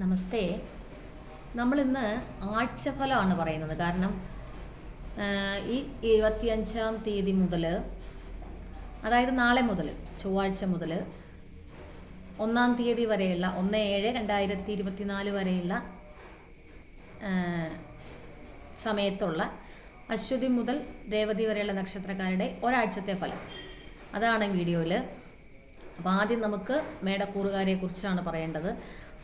നമസ്തേ. നമ്മളിന്ന് ആഴ്ചഫലമാണ് പറയുന്നത്. കാരണം ഈ 25-ാം തീയതി മുതൽ, അതായത് നാളെ മുതൽ, ചൊവ്വാഴ്ച മുതൽ 1-ാം തീയതി വരെയുള്ള 1/7/2024 വരെയുള്ള സമയത്തുള്ള അശ്വതി മുതൽ രേവതി വരെയുള്ള നക്ഷത്രക്കാരുടെ ഒരാഴ്ചത്തെ ഫലം, അതാണ് വീഡിയോയിൽ. അപ്പോൾ ആദ്യം നമുക്ക് മേടക്കൂറുകാരെ കുറിച്ചാണ് പറയേണ്ടത്.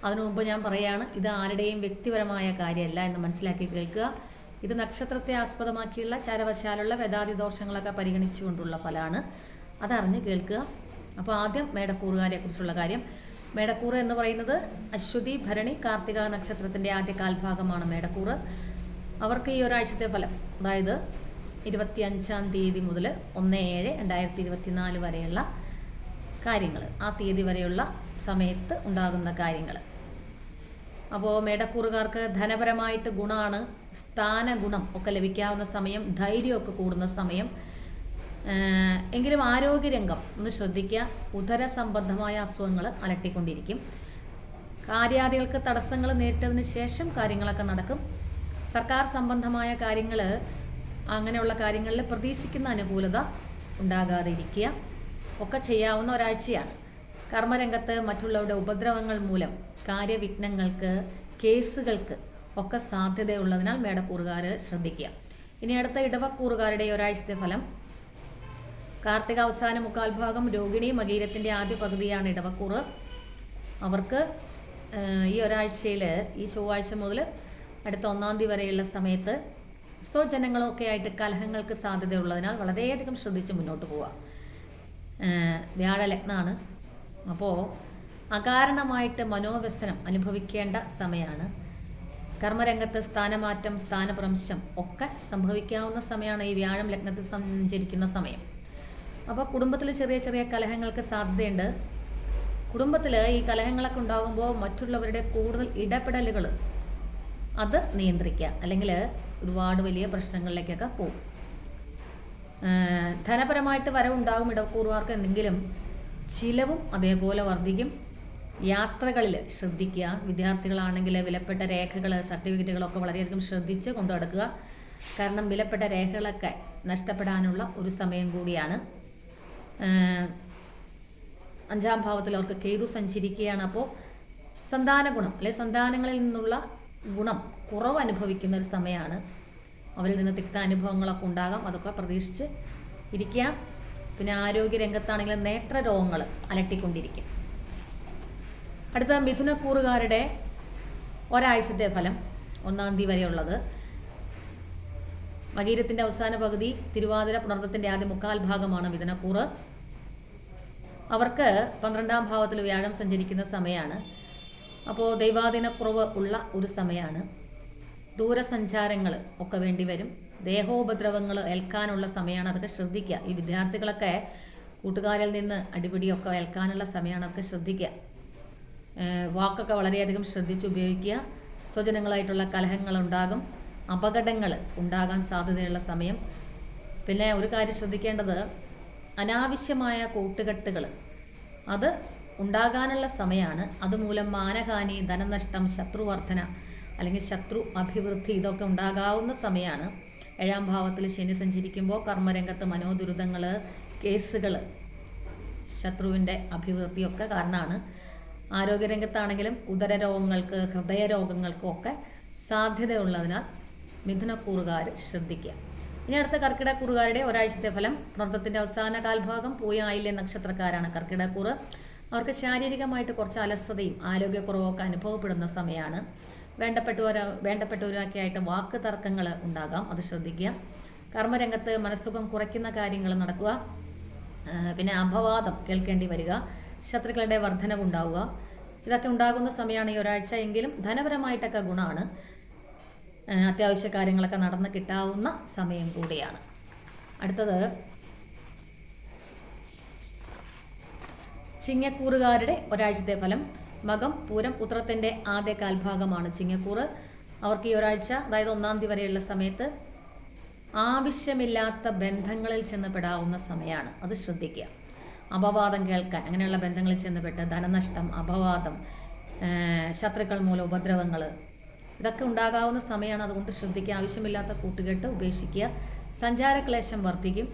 അതിനു മുമ്പ് ഞാൻ പറയുകയാണ്, ഇത് ആരുടെയും വ്യക്തിപരമായ കാര്യമല്ല എന്ന് മനസ്സിലാക്കി കേൾക്കുക. ഇത് നക്ഷത്രത്തെ ആസ്പദമാക്കിയുള്ള ചരവശാലുള്ള വേദാതി ദോഷങ്ങളൊക്കെ പരിഗണിച്ചുകൊണ്ടുള്ള ഫലമാണ്, അതറിഞ്ഞ് കേൾക്കുക. അപ്പോൾ ആദ്യം മേടക്കൂറുകാരെ കുറിച്ചുള്ള കാര്യം. മേടക്കൂറ് എന്ന് പറയുന്നത് അശ്വതി, ഭരണി, കാർത്തിക നക്ഷത്രത്തിൻ്റെ ആദ്യ കാൽഭാഗമാണ് മേടക്കൂറ്. അവർക്ക് ഈ ഒരാഴ്ചത്തെ ഫലം, അതായത് 25-ാം തീയതി മുതൽ 1/7/2024 വരെയുള്ള കാര്യങ്ങൾ, ആ തീയതി വരെയുള്ള സമയത്ത് ഉണ്ടാകുന്ന കാര്യങ്ങൾ. അപ്പോൾ മേടക്കൂറുകാർക്ക് ധനപരമായിട്ട് ഗുണമാണ്, സ്ഥാനഗുണം ഒക്കെ ലഭിക്കാവുന്ന സമയം, ധൈര്യമൊക്കെ കൂടുന്ന സമയം. എങ്കിലും ആരോഗ്യരംഗം ഒന്ന് ശ്രദ്ധിക്കുക. ഉദര സംബന്ധമായ അസുഖങ്ങൾ അലട്ടിക്കൊണ്ടിരിക്കും. കാര്യാദികൾക്ക് തടസ്സങ്ങൾ നേരിട്ടതിന് ശേഷം കാര്യങ്ങളൊക്കെ നടക്കും. സർക്കാർ സംബന്ധമായ കാര്യങ്ങൾ, അങ്ങനെയുള്ള കാര്യങ്ങളിൽ പ്രതീക്ഷിക്കുന്ന അനുകൂലത ഉണ്ടാകാതെ ഇരിക്കുക ഒക്കെ ചെയ്യാവുന്ന ഒരാഴ്ചയാണ്. കർമ്മരംഗത്ത് മറ്റുള്ളവരുടെ ഉപദ്രവങ്ങൾ മൂലം കാര്യവിഘ്നങ്ങൾക്ക്, കേസുകൾക്ക് ഒക്കെ സാധ്യതയുള്ളതിനാൽ മേടക്കൂറുകാർ ശ്രദ്ധിക്കുക. ഇനി അടുത്ത ഇടവക്കൂറുകാരുടെ ഒരാഴ്ചത്തെ ഫലം. കാർത്തിക അവസാന മുക്കാൽ ഭാഗം, രോഹിണി മകീരത്തിൻ്റെ ആദ്യ പകുതിയാണ് ഇടവക്കൂറ്. അവർക്ക് ഈ ഒരാഴ്ചയിൽ, ഈ ചൊവ്വാഴ്ച മുതൽ അടുത്ത 1-ാം തീയതി വരെയുള്ള സമയത്ത് സ്വജനങ്ങളൊക്കെ ആയിട്ട് കലഹങ്ങൾക്ക് സാധ്യതയുള്ളതിനാൽ വളരെയധികം ശ്രദ്ധിച്ച് മുന്നോട്ട് പോവുക. വ്യാഴലഗ്നാണ്. അപ്പോൾ അകാരണമായിട്ട് മനോവ്യസനം അനുഭവിക്കേണ്ട സമയമാണ്. കർമ്മരംഗത്ത് സ്ഥാനമാറ്റം, സ്ഥാനഭ്രംശം ഒക്കെ സംഭവിക്കാവുന്ന സമയമാണ് ഈ വ്യാഴം ലഗ്നത്തിൽ സഞ്ചരിക്കുന്ന സമയം. അപ്പോൾ കുടുംബത്തിൽ ചെറിയ ചെറിയ കലഹങ്ങൾക്ക് സാധ്യതയുണ്ട്. കുടുംബത്തിൽ ഈ കലഹങ്ങളൊക്കെ ഉണ്ടാകുമ്പോൾ മറ്റുള്ളവരുടെ കൂടുതൽ ഇടപെടലുകൾ അത് നിയന്ത്രിക്കുക, അല്ലെങ്കിൽ ഒരുപാട് വലിയ പ്രശ്നങ്ങളിലേക്കൊക്കെ പോകും. ധനപരമായിട്ട് വരവുണ്ടാകും ഇടക്കൂറുകാർക്ക്, എന്തെങ്കിലും ചിലവും അതേപോലെ വർദ്ധിക്കും. യാത്രകളിൽ ശ്രദ്ധിക്കുക. വിദ്യാർത്ഥികളാണെങ്കിൽ വിലപ്പെട്ട രേഖകൾ, സർട്ടിഫിക്കറ്റുകളൊക്കെ വളരെയധികം ശ്രദ്ധിച്ച് കൊണ്ടു നടക്കുക. കാരണം വിലപ്പെട്ട രേഖകളൊക്കെ നഷ്ടപ്പെടാനുള്ള ഒരു സമയം കൂടിയാണ്. 5-ാം ഭാവത്തിൽ അവർക്ക് കേതു സഞ്ചരിക്കുകയാണ്. അപ്പോൾ സന്താന ഗുണം, അല്ലെങ്കിൽ സന്താനങ്ങളിൽ നിന്നുള്ള ഗുണം കുറവ് അനുഭവിക്കുന്ന ഒരു സമയമാണ്. അവരിൽ നിന്ന് തിക്ത അനുഭവങ്ങളൊക്കെ ഉണ്ടാകാം, അതൊക്കെ പ്രതീക്ഷിച്ച് ഇരിക്കുക. പിന്നെ ആരോഗ്യരംഗത്താണെങ്കിൽ നേത്രരോഗങ്ങൾ അലട്ടിക്കൊണ്ടിരിക്കും. അടുത്ത മിഥുനക്കൂറുകാരുടെ ഒരാഴ്ചത്തെ ഫലം, 1-ാം തീയതി വരെയുള്ളത്. മകീരത്തിൻ്റെ അവസാന പകുതി, തിരുവാതിര പുണർത്തത്തിൻ്റെ ആദ്യ മുക്കാൽ ഭാഗമാണ് മിഥുനക്കൂറ്. അവർക്ക് 12-ാം ഭാവത്തിൽ വ്യാഴം സഞ്ചരിക്കുന്ന സമയമാണ്. അപ്പോൾ ദൈവാധീനക്കുറവ് ഉള്ള ഒരു സമയമാണ്. ദൂരസഞ്ചാരങ്ങൾ ഒക്കെ വേണ്ടി വരും. ദേഹോപദ്രവങ്ങൾ ഏൽക്കാനുള്ള സമയമാണ്, അതൊക്കെ ശ്രദ്ധിക്കുക. ഈ വിദ്യാർത്ഥികളൊക്കെ കൂട്ടുകാരിൽ നിന്ന് അടിപിടിയൊക്കെ ഏൽക്കാനുള്ള സമയമാണ്, അതൊക്കെ ശ്രദ്ധിക്കുക. വാക്കൊക്കെ വളരെയധികം ശ്രദ്ധിച്ച് ഉപയോഗിക്കുക. സ്വജനങ്ങളായിട്ടുള്ള കലഹങ്ങൾ ഉണ്ടാകും, അപകടങ്ങൾ ഉണ്ടാകാൻ സാധ്യതയുള്ള സമയം. പിന്നെ ഒരു കാര്യം ശ്രദ്ധിക്കേണ്ടത്, അനാവശ്യമായ കൂട്ടുകെട്ടുകൾ അത് ഉണ്ടാകാനുള്ള സമയമാണ്. അതുമൂലം മാനഹാനി, ധനനഷ്ടം, ശത്രുവർദ്ധന അല്ലെങ്കിൽ ശത്രു അഭിവൃദ്ധി ഇതൊക്കെ ഉണ്ടാകാവുന്ന സമയമാണ്. 7-ാം ഭാവത്തിൽ ശനി സഞ്ചരിക്കുമ്പോൾ കർമ്മരംഗത്ത് മനോദുരിതങ്ങൾ, കേസുകൾ, ശത്രുവിൻ്റെ അഭിവൃദ്ധിയൊക്കെ കാരണമാണ്. ആരോഗ്യരംഗത്താണെങ്കിലും ഉദരരോഗങ്ങൾക്ക്, ഹൃദയരോഗങ്ങൾക്കും ഒക്കെ സാധ്യതയുള്ളതിനാൽ മിഥുനക്കൂറുകാർ ശ്രദ്ധിക്കുക. ഇനി അടുത്ത കർക്കിടക്കൂറുകാരുടെ ഒരാഴ്ചത്തെ ഫലം. പുണർത്തത്തിൻ്റെ അവസാന കാൽഭാഗം, പൂയ ആയില്യ നക്ഷത്രക്കാരാണ് കർക്കിടക്കൂറ്. അവർക്ക് ശാരീരികമായിട്ട് കുറച്ച് അലസതയും ആരോഗ്യക്കുറവൊക്കെ അനുഭവപ്പെടുന്ന സമയമാണ്. വേണ്ടപ്പെട്ടവരൊക്കെ ആയിട്ട് വാക്ക് തർക്കങ്ങൾ ഉണ്ടാകാം, അത് ശ്രദ്ധിക്കുക. കർമ്മരംഗത്ത് മനസ്സുഖം കുറയ്ക്കുന്ന കാര്യങ്ങൾ നടക്കുക. പിന്നെ അപവാദം കേൾക്കേണ്ടി വരിക, ശത്രുക്കളുടെ വർധനവുണ്ടാവുക, ഇതൊക്കെ ഉണ്ടാകുന്ന സമയമാണ് ഈ ഒരാഴ്ച. എങ്കിലും ധനപരമായിട്ടൊക്കെ ഗുണമാണ്. അത്യാവശ്യ കാര്യങ്ങളൊക്കെ നടന്ന് കിട്ടാവുന്ന സമയം കൂടിയാണ്. അടുത്തത് ചിങ്ങക്കൂറുകാരുടെ ഒരാഴ്ചത്തെ ഫലം. മകം, പൂരം, ഉത്രത്തിൻ്റെ ആദ്യ കാൽഭാഗമാണ് ചിങ്ങക്കൂറ്. അവർക്ക് ഈ ഒരാഴ്ച, അതായത് 1-ാം തീയതി വരെയുള്ള സമയത്ത് ആവശ്യമില്ലാത്ത ബന്ധങ്ങളിൽ ചെന്ന് പെടാവുന്ന സമയമാണ്, അത് ശ്രദ്ധിക്കുക. അപവാദം കേൾക്കാൻ, അങ്ങനെയുള്ള ബന്ധങ്ങളിൽ ചെന്നപ്പെട്ട് ധനനഷ്ടം, അപവാദം, ശത്രുക്കൾ മൂലം ഉപദ്രവങ്ങൾ, ഇതൊക്കെ ഉണ്ടാകാവുന്ന സമയമാണ്. അതുകൊണ്ട് ശ്രദ്ധിക്കുക. ആവശ്യമില്ലാത്ത കൂട്ടുകെട്ട് ഉപേക്ഷിക്കുക. സഞ്ചാരക്ലേശം വർദ്ധിക്കും.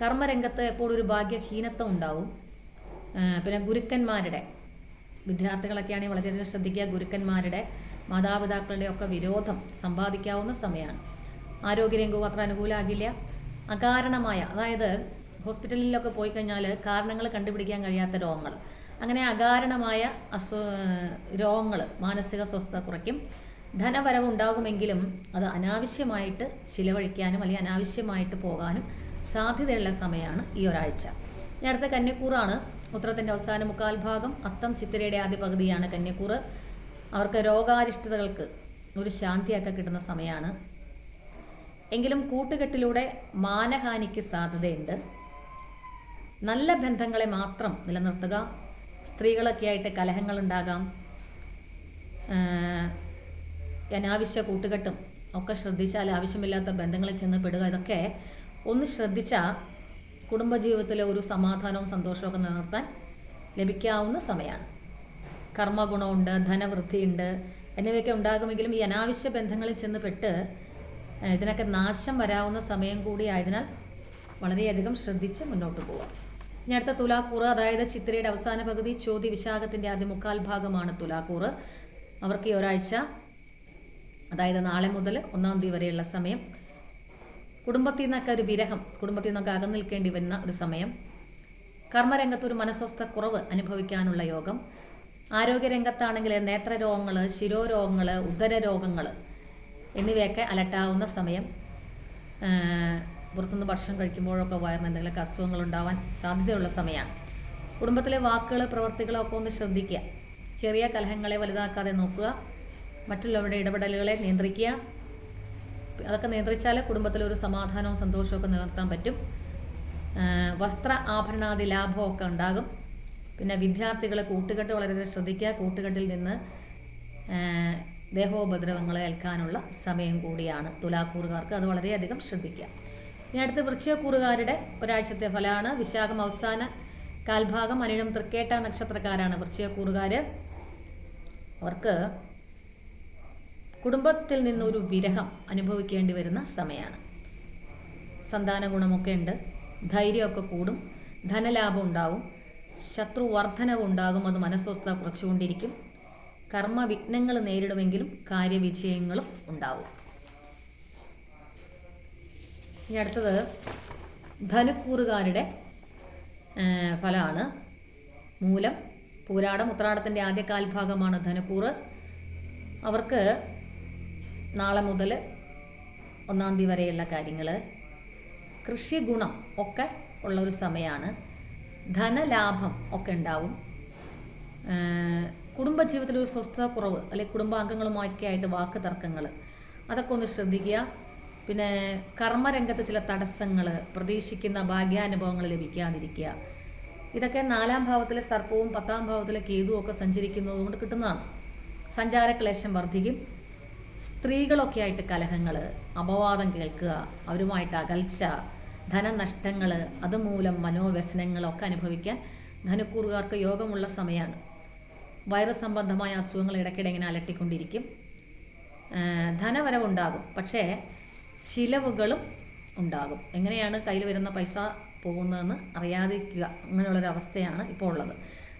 കർമ്മരംഗത്ത് എപ്പോഴും ഒരു ഭാഗ്യഹീനത്വം ഉണ്ടാവും. പിന്നെ ഗുരുക്കന്മാരുടെ, വിദ്യാർത്ഥികളൊക്കെയാണെങ്കിൽ വളരെയധികം ശ്രദ്ധിക്കുക. ഗുരുക്കന്മാരുടെ, മാതാപിതാക്കളുടെ ഒക്കെ വിരോധം സമ്പാദിക്കാവുന്ന സമയമാണ്. ആരോഗ്യരംഗവും അത്ര അനുകൂലമാകില്ല. അകാരണമായ, അതായത് ഹോസ്പിറ്റലിലൊക്കെ പോയി കഴിഞ്ഞാൽ കാരണങ്ങൾ കണ്ടുപിടിക്കാൻ കഴിയാത്ത രോഗങ്ങൾ, അങ്ങനെ അകാരണമായ രോഗങ്ങൾ മാനസിക സ്വസ്ഥത കുറയ്ക്കും. ധനവരവ് ഉണ്ടാകുമെങ്കിലും അത് അനാവശ്യമായിട്ട് ചിലവഴിക്കാനും അല്ലെങ്കിൽ അനാവശ്യമായിട്ട് പോകാനും സാധ്യതയുള്ള സമയമാണ് ഈ ഒരാഴ്ച. ഇനി അടുത്ത കന്യക്കൂറാണ്. ഉത്രത്തിൻ്റെ അവസാന മുക്കാൽ ഭാഗം, അത്തം ചിത്തിരയുടെ ആദ്യ പകുതിയാണ് കന്യക്കൂറ്. അവർക്ക് രോഗാരിഷ്ടതകൾക്ക് ഒരു ശാന്തിയൊക്കെ കിട്ടുന്ന സമയമാണ്. എങ്കിലും കൂട്ടുകെട്ടിലൂടെ മാനഹാനിക്ക് സാധ്യതയുണ്ട്. നല്ല ബന്ധങ്ങളെ മാത്രം നിലനിർത്തുക. സ്ത്രീകളൊക്കെ ആയിട്ട് കലഹങ്ങളുണ്ടാകാം. അനാവശ്യ കൂട്ടുകെട്ടും ഒക്കെ ശ്രദ്ധിച്ചാൽ, ആവശ്യമില്ലാത്ത ബന്ധങ്ങളിൽ ചെന്ന് പെടുക, ഇതൊക്കെ ഒന്ന് ശ്രദ്ധിച്ചാൽ കുടുംബജീവിതത്തിലെ ഒരു സമാധാനവും സന്തോഷമൊക്കെ നിലനിർത്താൻ ലഭിക്കാവുന്ന സമയമാണ്. കർമ്മഗുണമുണ്ട്, ധനവൃദ്ധിയുണ്ട് എന്നിവയൊക്കെ ഉണ്ടാകുമെങ്കിലും ഈ അനാവശ്യ ബന്ധങ്ങളിൽ ചെന്ന് പെട്ട് ഇതിനൊക്കെ നാശം വരാവുന്ന സമയം കൂടി ആയതിനാൽ വളരെയധികം ശ്രദ്ധിച്ച് മുന്നോട്ട് പോകാം. ഇനി അടുത്ത തുലാക്കൂറ്, അതായത് ചിത്തിരയുടെ അവസാന പകുതി, ചോതി വിശാഖത്തിൻ്റെ ആദ്യ മുക്കാൽ ഭാഗമാണ് തുലാക്കൂറ്. അവർക്ക് ഈ ഒരാഴ്ച, അതായത് നാളെ മുതൽ 1-ാം തീയതി വരെയുള്ള സമയം, കുടുംബത്തിൽ നിന്നൊക്കെ ഒരു വിരഹം, കുടുംബത്തിൽ നിന്നൊക്കെ അകന്നു നിൽക്കേണ്ടി വരുന്ന ഒരു സമയം. കർമ്മരംഗത്ത് ഒരു മനസ്വസ്ഥ കുറവ് അനുഭവിക്കാനുള്ള യോഗം. ആരോഗ്യരംഗത്താണെങ്കിൽ നേത്രരോഗങ്ങൾ, ശിരോരോഗങ്ങൾ, ഉദരരോഗങ്ങൾ എന്നിവയൊക്കെ അലട്ടാവുന്ന സമയം. പുറത്തുനിന്ന് ഭക്ഷണം കഴിക്കുമ്പോഴൊക്കെ വയറിന് എന്തെങ്കിലുമൊക്കെ അസുഖങ്ങൾ ഉണ്ടാവാൻ സാധ്യതയുള്ള സമയമാണ്. കുടുംബത്തിലെ വാക്കുകൾ, പ്രവർത്തികളൊക്കെ ഒന്ന് ശ്രദ്ധിക്കുക. ചെറിയ കലഹങ്ങളെ വലുതാക്കാതെ നോക്കുക. മറ്റുള്ളവരുടെ ഇടപെടലുകളെ നിയന്ത്രിക്കുക. അതൊക്കെ നിയന്ത്രിച്ചാൽ കുടുംബത്തിലൊരു സമാധാനവും സന്തോഷമൊക്കെ നിലനിർത്താൻ പറ്റും. വസ്ത്ര ആഭരണാദി ലാഭമൊക്കെ ഉണ്ടാകും. പിന്നെ വിദ്യാർത്ഥികളെ കൂട്ടുകെട്ട് വളരെയധികം ശ്രദ്ധിക്കുക. കൂട്ടുകെട്ടിൽ നിന്ന് ദേഹോപദ്രവങ്ങളെ ഏൽക്കാനുള്ള സമയം കൂടിയാണ് തുലാക്കൂറുകാർക്ക്. അത് വളരെയധികം ശ്രദ്ധിക്കുക. ഇനി അടുത്ത് വൃശ്ചികക്കൂറുകാരുടെ ഒരാഴ്ചത്തെ ഫലമാണ്. വിശാഖം അവസാന കാൽഭാഗം, അനിഴം തൃക്കേട്ട നക്ഷത്രക്കാരാണ് വൃശ്ചികക്കൂറുകാർ. അവർക്ക് കുടുംബത്തിൽ നിന്നൊരു വിരഹം അനുഭവിക്കേണ്ടി വരുന്ന സമയമാണ്. സന്താന ഗുണമൊക്കെ ഉണ്ട്. ധൈര്യമൊക്കെ കൂടും. ധനലാഭം ഉണ്ടാവും. ശത്രുവർദ്ധനവ് ഉണ്ടാകും. അത് മനസ്വസ്ഥത കുറച്ചുകൊണ്ടിരിക്കും. കർമ്മവിഘ്നങ്ങൾ നേരിടുമെങ്കിലും കാര്യവിജയങ്ങളും ഉണ്ടാവും. ഇനി അടുത്തത് ധനുക്കൂറുകാരുടെ ഫലമാണ്. മൂലം, പൂരാടം, ഉത്രാടത്തിൻ്റെ ആദ്യ കാൽഭാഗമാണ് ധനുക്കൂറ്. അവർക്ക് നാളെ മുതൽ 1-ാം തീയതി വരെയുള്ള കാര്യങ്ങൾ, കൃഷി ഗുണം ഒക്കെ ഉള്ളൊരു സമയമാണ്. ധനലാഭം ഒക്കെ ഉണ്ടാവും. കുടുംബജീവിതത്തിലൊരു സ്വസ്ഥത കുറവ്, അല്ലെങ്കിൽ കുടുംബാംഗങ്ങളുമൊക്കെ ആയിട്ട് വാക്ക് തർക്കങ്ങൾ, അതൊക്കെ ഒന്ന് ശ്രദ്ധിക്കുക. പിന്നെ കർമ്മരംഗത്ത് ചില തടസ്സങ്ങൾ, പ്രതീക്ഷിക്കുന്ന ഭാഗ്യാനുഭവങ്ങൾ ലഭിക്കാതിരിക്കുക, ഇതൊക്കെ 4-ാം ഭാവത്തിലെ സർപ്പവും 10-ാം ഭാവത്തിലെ കേതുവും ഒക്കെ സഞ്ചരിക്കുന്നത് കൊണ്ട് കിട്ടുന്നതാണ്. സഞ്ചാരക്ലേശം വർദ്ധിക്കും. സ്ത്രീകളൊക്കെ ആയിട്ട് കലഹങ്ങൾ, അപവാദം കേൾക്കുക, അവരുമായിട്ട് അകൽച്ച, ധനനഷ്ടങ്ങൾ, അതുമൂലം മനോവ്യസനങ്ങളൊക്കെ അനുഭവിക്കാൻ ധനുക്കൂറുകാർക്ക് യോഗമുള്ള സമയമാണ്. വൈറസ് സംബന്ധമായ അസുഖങ്ങൾ ഇടയ്ക്കിടെ ഇങ്ങനെ അലട്ടിക്കൊണ്ടിരിക്കും. ധനവരവുണ്ടാകും, പക്ഷേ ചിലവുകളും ഉണ്ടാകും. എങ്ങനെയാണ് കയ്യിൽ വരുന്ന പൈസ പോകുന്നതെന്ന് അറിയാതിരിക്കുക, അങ്ങനെയുള്ളൊരവസ്ഥയാണ് ഇപ്പോൾ ഉള്ളത്.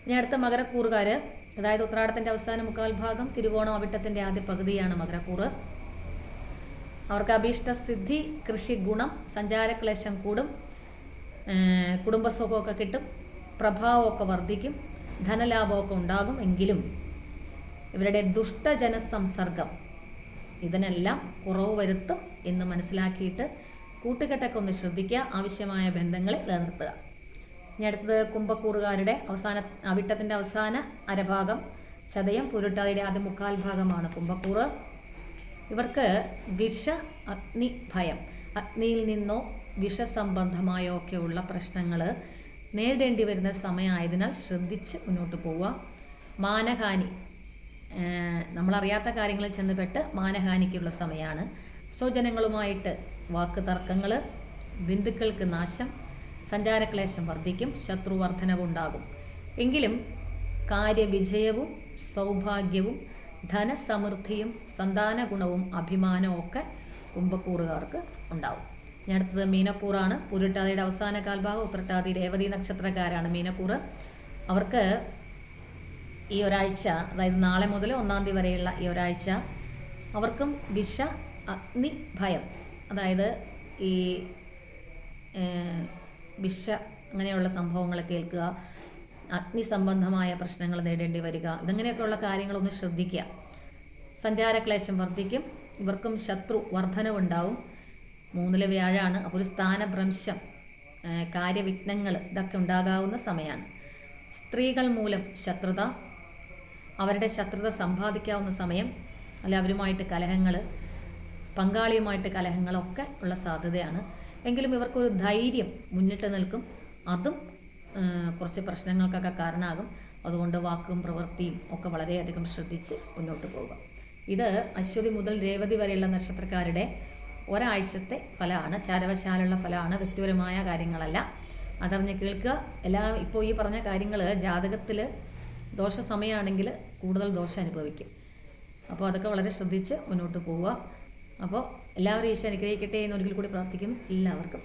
ഇനി അടുത്ത മകരക്കൂറുകാർ, അതായത് ഉത്രാടത്തിൻ്റെ അവസാന മുക്കാൽ ഭാഗം, തിരുവോണം അവിട്ടത്തിൻ്റെ ആദ്യ പകുതിയാണ് മകരക്കൂറ്. അവർക്ക് അഭീഷ്ടസിദ്ധി, കൃഷി ഗുണം, സഞ്ചാരക്ലേശം കൂടും, കുടുംബസുഖമൊക്കെ കിട്ടും, പ്രഭാവമൊക്കെ വർദ്ധിക്കും, ധനലാഭമൊക്കെ ഉണ്ടാകും. എങ്കിലും ഇവരുടെ ദുഷ്ടജനസംസർഗം ഇതിനെല്ലാം കുറവ് വരുത്തും എന്ന് മനസ്സിലാക്കിയിട്ട് കൂട്ടുകെട്ടൊക്കെ ഒന്ന് ശ്രദ്ധിക്കുക. ആവശ്യമായ ബന്ധങ്ങളെ നിലനിർത്തുക. ഇനി അടുത്തത് കുംഭക്കൂറുകാരുടെ അവിട്ടത്തിൻ്റെ അവസാന അരഭാഗം, ചതയം, പുരുട്ടാതിയുടെ ആദ്യ മുക്കാൽ ഭാഗമാണ് കുംഭക്കൂറ്. ഇവർക്ക് അഗ്നി ഭയം, അഗ്നിയിൽ നിന്നോ വിഷസംബന്ധമായോ ഒക്കെയുള്ള പ്രശ്നങ്ങൾ നേരിടേണ്ടി വരുന്ന സമയമായതിനാൽ ശ്രദ്ധിച്ച് മുന്നോട്ട് പോവുക. മാനഹാനി, നമ്മളറിയാത്ത കാര്യങ്ങളിൽ ചെന്നുപെട്ട് മാനഹാനിക്കുള്ള സമയമാണ്. സ്വജനങ്ങളുമായിട്ട് വാക്ക് തർക്കങ്ങൾ, ബന്ധുക്കൾക്ക് നാശം, സഞ്ചാരക്ലേശം വർദ്ധിക്കും, ശത്രുവർദ്ധനവുണ്ടാകും. എങ്കിലും കാര്യവിജയവും സൗഭാഗ്യവും ധനസമൃദ്ധിയും സന്താന ഗുണവും അഭിമാനവും ഒക്കെ കുംഭക്കൂറുകാർക്ക് ഉണ്ടാവും. ഇനി അടുത്തത് മീനക്കൂറാണ്. പൂരിട്ടാതിയുടെ അവസാന കാൽഭാഗം, ഉത്രട്ടാതി രേവതി നക്ഷത്രക്കാരാണ് മീനക്കൂറ്. അവർക്ക് ഈ ഒരാഴ്ച, അതായത് നാളെ മുതൽ 1-ാം തീയതി വരെയുള്ള ഈ ഒരാഴ്ച അവർക്കും വിഷ അഗ്നി ഭയം, അതായത് ഈ വിഷ അങ്ങനെയുള്ള സംഭവങ്ങൾ കേൾക്കുക, അഗ്നി സംബന്ധമായ പ്രശ്നങ്ങൾ നേടേണ്ടി വരിക, ഇതങ്ങനെയൊക്കെയുള്ള കാര്യങ്ങളൊന്ന് ശ്രദ്ധിക്കുക. സഞ്ചാരക്ലേശം വർദ്ധിക്കും. ഇവർക്കും ശത്രു വർധനവുണ്ടാവും. 3-ലെ വ്യാഴാണ്. അപ്പോൾ ഒരു സ്ഥാനഭ്രംശം, കാര്യവിഘ്നങ്ങൾ ഇതൊക്കെ ഉണ്ടാകാവുന്ന സമയമാണ്. സ്ത്രീകൾ മൂലം ശത്രുത, അവരുടെ ശത്രുത സമ്പാദിക്കാവുന്ന സമയം. അല്ല, അവരുമായിട്ട് കലഹങ്ങൾ, പങ്കാളിയുമായിട്ട് കലഹങ്ങളൊക്കെ ഉള്ള സാധ്യതയാണ്. എങ്കിലും ഇവർക്കൊരു ധൈര്യം മുന്നിട്ട് നിൽക്കും. അതും കുറച്ച് പ്രശ്നങ്ങൾക്കൊക്കെ കാരണമാകും. അതുകൊണ്ട് വാക്കും പ്രവൃത്തിയും ഒക്കെ വളരെയധികം ശ്രദ്ധിച്ച് മുന്നോട്ട് പോവുക. ഇത് അശ്വതി മുതൽ രേവതി വരെയുള്ള നക്ഷത്രക്കാരുടെ ഒരാഴ്ചത്തെ ഫലമാണ്. ചാരവശാലുള്ള ഫലമാണ്, വ്യക്തിപരമായ കാര്യങ്ങളല്ല. അതറിഞ്ഞ് കേൾക്കുക. ഇപ്പോൾ ഈ പറഞ്ഞ കാര്യങ്ങൾ ജാതകത്തിൽ ദോഷ സമയമാണെങ്കിൽ കൂടുതൽ ദോഷം അനുഭവിക്കും. അപ്പോൾ അതൊക്കെ വളരെ ശ്രദ്ധിച്ച് മുന്നോട്ട് പോവുക. അപ്പോൾ എല്ലാവരും ഈശ്വരൻ അനുഗ്രഹിക്കട്ടെ എന്ന് ഒരിക്കൽ കൂടി പ്രാർത്ഥിക്കുന്നു. എല്ലാവർക്കും